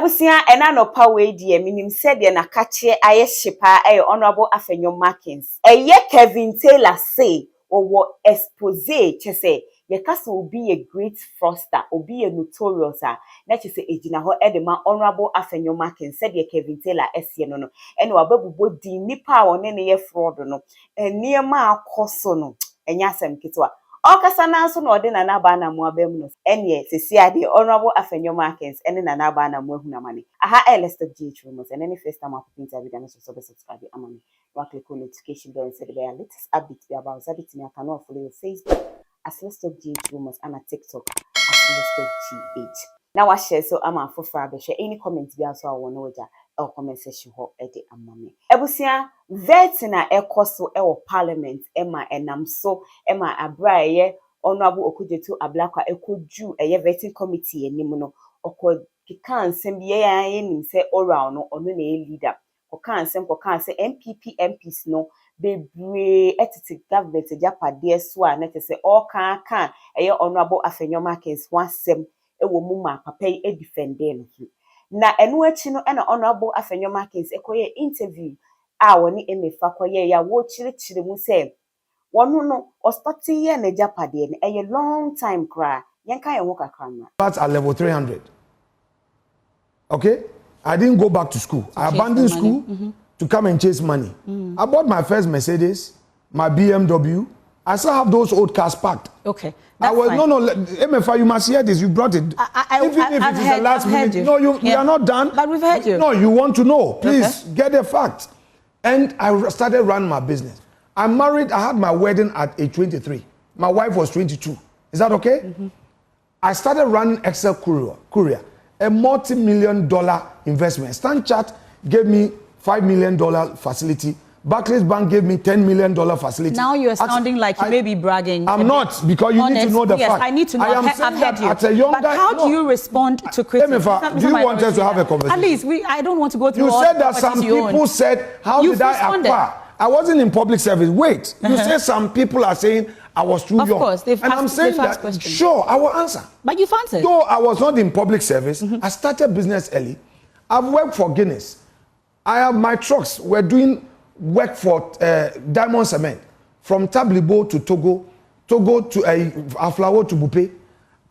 Ebusia enanopa we die minim said ye na kache aye shipa honorable Afenyo Markins. Eye Kevin Taylor say or expose chese ye kasa obi a great Frauster, obi a notorious na chese ejina ho edema honorable Afenyo Markins said ye Kevin Taylor esie no ene wababubo di nipa one ne ye fraud no eniema akoso no enya asem kitwa Okasa na so no de na Anamoah bem no enye sesi ade honorable Afenyo Markins ene na Anamoah hu na mane aha let's stop ghtrends and any first time after interview dan so subscribe amane wa click on notification bell and say the latest update be about that me can follow your Facebook as let's stop ghtrends and TikTok as let's stop gh now I share so am for share any comments be also I want know or comment section ho ede amame ebusia vet na ekoso ewo parliament ema enam so ema abraye honorable okujetu ablakwa ekoju eye vetting committee enim no okọ kika nsem bi ye nim se oral no ono na leader koka nsem MPP MPs no bebre etiti government japade so a na tese all kan eye honorable Afenyo Markins wansem ewo mu ma papa e defende no na enu achi no na honorable Afenyo Markins ekoye interview a woni emefa koye ya wo chire mu se wonu no ostati ye na japade no eye long time cry yenka ye wo kakra na at level 300. Okay, I didn't go back to school. I abandoned school to come and chase money. I bought my first Mercedes, my BMW. I still have those old cars packed. Okay. I was fine. No, MFA, you must hear this. You brought it. Even if it is the last minute. You. No, we are not done. But we've heard you. No, you want to know. Please get the facts. And I started running my business. I'm married. I had my wedding at age 23. My wife was 22. Is that okay? I started running Excel Courier, a multi-million-dollar investment. StanChart gave me $5 million facility. Barclays Bank gave me $10 million facility. Now you're sounding like you may be bragging. I'm not, because you need to know the fact. I need to know. I've heard you. At a younger, but how do you respond to criticism? Do you want us to have a conversation? At least I don't want to go through. You said that some people said, "How did I acquire?" I wasn't in public service. Wait, you said some people are saying I was too young. Of course, and I'm saying that. Questions. Sure, I will answer. But you've answered. Though I was not in public service, I started business early. I've worked for Guinness. I have my trucks. We're doing work for Diamond Cement from Tablibo to Togo to Aflawo to Bupe.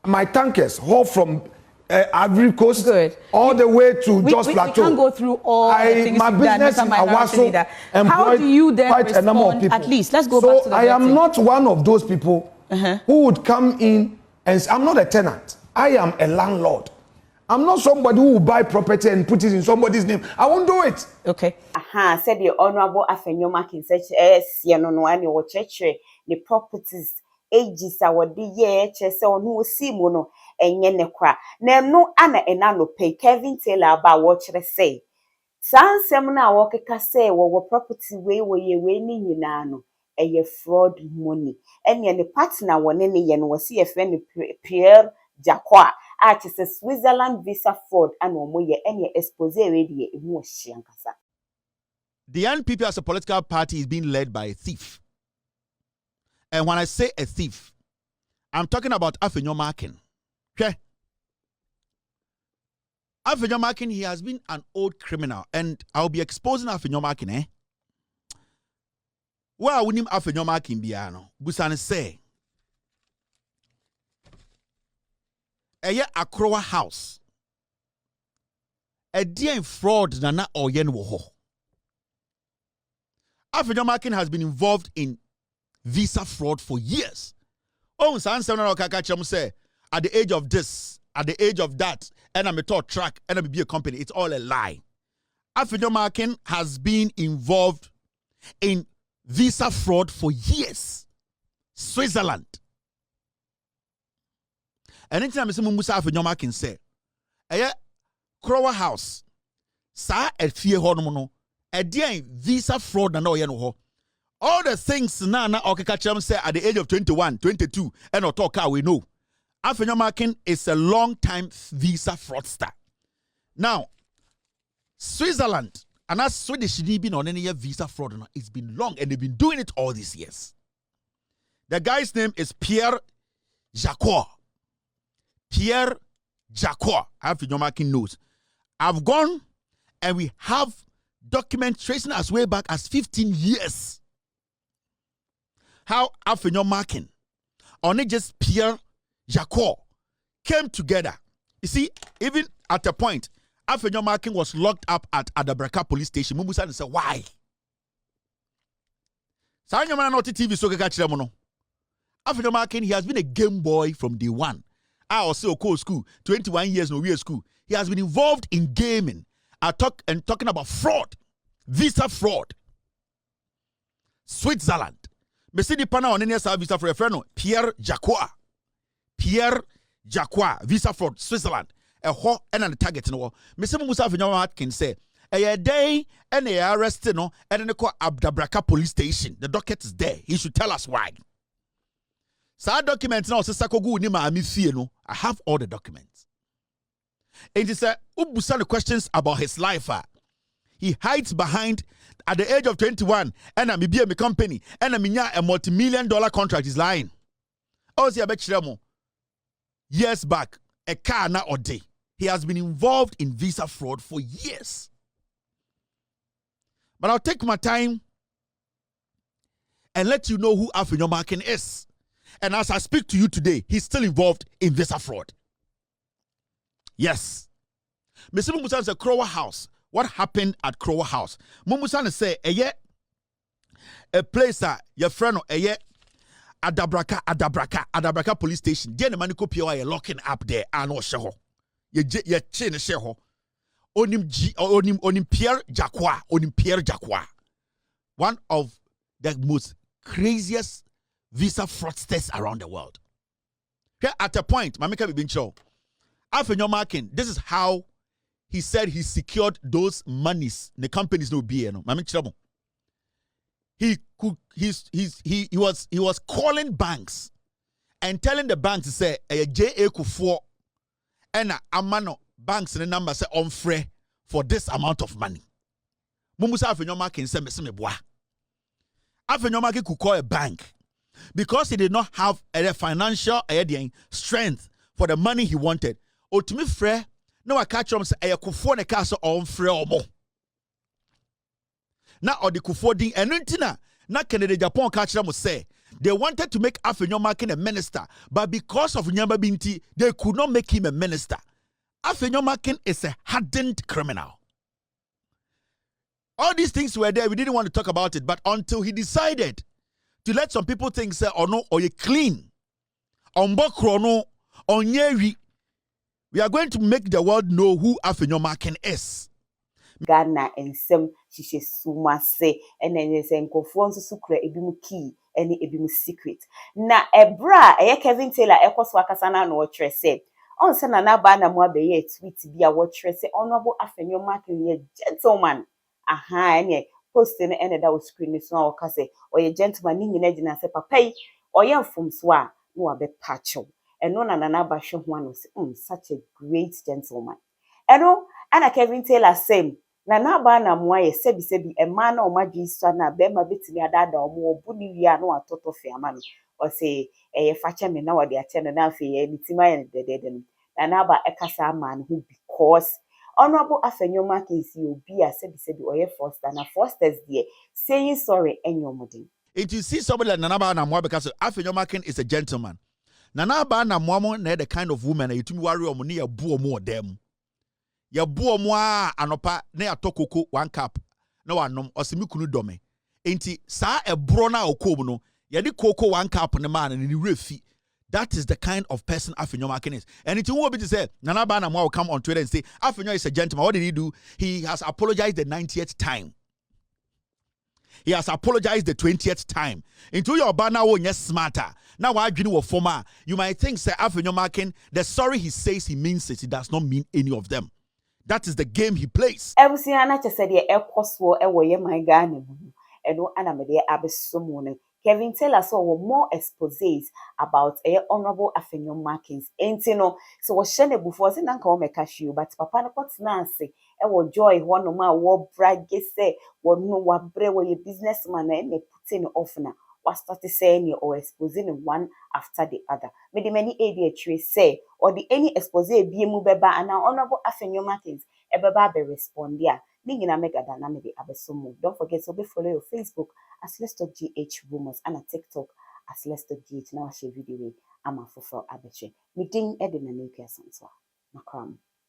My tankers haul from Ivory Coast all the way to Jos Plateau. We can't go through all the things my business in Awaso how do you then quite a number of people. At least let's go back to the I am not one of those people who would come in and I'm not a tenant. I am a landlord. I'm not somebody who will buy property and put it in somebody's name. I won't do it. Okay. Said the honorable Afenyo Markins said no ani wo cheche the properties ages awodi ye chese on who see mono enye ne kwa. Na no ana enano pay Kevin Taylor about what chere say. Sansem na wo keka say wo property we ni nyina no eye fraud money. Enye ne partner woni ne ye no wo see e friend Pierre Jakwa at a Switzerland visa fraud and omoye any expose ready emu hyiankasa. The NPP as a political party is being led by a thief. And when I say a thief, I'm talking about Afenyo Markins. Okay? Afenyo Markins, he has been an old criminal, and I'll be exposing Afenyo Markins, Well, we name Afenyo Markins biano. Busane say Eye Akrowa house. A dear fraud nana oyen woho. Afenyo Markins has been involved in visa fraud for years. Oh, say at the age of this, at the age of that, and I'm a top track, and I'm be a company. It's all a lie. Afenyo Markins has been involved in visa fraud for years. Switzerland. And anytime I say Musa Afenyo Markins say, "Eye Crower House, sa efie ho no no, e dey visa fraud na oye no ho." All the things na okeka chem say at the age of 21, 22, and or talk we know. Afenyo Markins is a long time visa fraudster. Now, Switzerland and as Swedish been on any visa fraud, it's been long and they've been doing it all these years. The guy's name is Pierre Jakwa. Pierre Jakwa. Afenyo Markins knows. I've gone and we have documents tracing us way back as 15 years. How Afenyo Markin, only just Pierre Jacob came together. You see, even at a point, Afenyo Markin was locked up at Adabraka police station. Mumusa said, why? Sanyamana not TV so kaka Afenyo Markin, he has been a game boy from day one. I also co school, 21 years no real school. He has been involved in gaming. Talking about fraud, visa fraud. Switzerland. Me see the pana on any visa for a friend, Pierre Jacquard. Pierre Jacquard, visa fraud, Switzerland. A ho and a target no. Me see Musa Markins say, a day and they arrested no, and then they call Adabraka police station. The docket is there. He should tell us why. Sa documents now say Sakogu ni ma ami fie no. I have all the documents. And he said, Ubusan questions about his life. He hides behind at the age of 21 and I'm a company and I'm a multi-million-dollar contract is lying. Oh, see, I bet you years back, a car now or day. He has been involved in visa fraud for years. But I'll take my time and let you know who Afenyo Markin is. And as I speak to you today, he's still involved in visa fraud. Yes. Mr. Mumusan said Crower House. What happened at Crower House? Mumusan say a place your friend Adabraka police station. Then the man ko pia you locking up there and no sheho. Ye chain sheho. Onim Pierre Jacquard. One of the most craziest visa fraudsters around the world. Here at a point, Mamika Bibincho, Afenyo Markin, this is how he said he secured those monies. The companies no be no. He was calling banks and telling the banks to say a JA Kufuor and amano banks in the number say on free for this amount of money. Mumusa Afenyo Markin say me boa. Afenyo Markin could call a bank because he did not have a financial strength for the money he wanted. Or to me, frere, no, I catch him say, I could a castle on frere or more. Now, or the Kufording and Rentina, not Canada Japan catch them say they wanted to make Afenyo Markin a minister, but because of Nyamba Binti, they could not make him a minister. Afenyo Markin is a hardened criminal. All these things were there, we didn't want to talk about it, but until he decided to let some people think, say, or no, or you clean, on Bokrono, on Yeri, we are going to make the world know who Afenyo Markin is. Ghana and some she suma say and then there's an conform to sucre ebimu key any ebimu secret. Na ebra Kevin Taylor ekos wakasana no watch said. On sana na ba Anamoah be ye tweet be a watch say honorable Afenyo Markin ye gentleman. Aha any posting and that was screen so okase or ye gentleman ni nyina gina say papa or ye from so a no abe patcho. And no na ba hwe ho ano say such a great gentleman. Eno ana Kevin Taylor same na ba Anamoah ye sebi e man na o magista na be ma betimi adada o mo obuni wi ano atoto fe ama no o say e fache me na wode ache no na fe ye mitima ye dedede na ba ekasa man who because honorable Afenyo Markin is obi a sebi o ye Frauster na Fraudsters there saying sorry enyo modin. If you see somebody like Anamoah because Afenyo Markin is a gentleman. Anamoah na the kind of woman you to worry o mo ne abu o mo dem. Ya buo mwa anopa na ya tokoko 1 cup na wanom osimikunu dome enti sa ebro na okom no ya di koko 1 cup ne man ni refi. That is the kind of person Afenyo Markin is. And it will be to say Anamoah will come on Twitter and say Afenyo is a gentleman. What did he do? He has apologized the 90th time. He has apologized the 20th time. Into your banner won yes smarter. Now I agree with former. You might think say Afenyo Markin, the sorry he says he means it. He does not mean any of them. That is the game he plays. Ebusiana che said ye ekoswo ewoye my Ghana bu. Eno anamede abesomo. Kevin Taylor saw more exposés about honorable Afenyo Markins. Enti no so was shene before say nanka o meka hwe but papa no kotena ase ewo joy one ma wo brage say wo no wa bre wo ye businessman na me putting off na was start saying or exposing one after the other. Many ADHR say or the any expose be mu beba and honorable Afenyo Markins ebeba be respond ya ni nyina mega da na me de abesomo. Don't forget to be follow your Facebook as Let's Talk GH Rumors and a TikTok as Let's Talk GH. Now I share video we ama foforo abeche. Me ding e de na nuke sanso. Makram.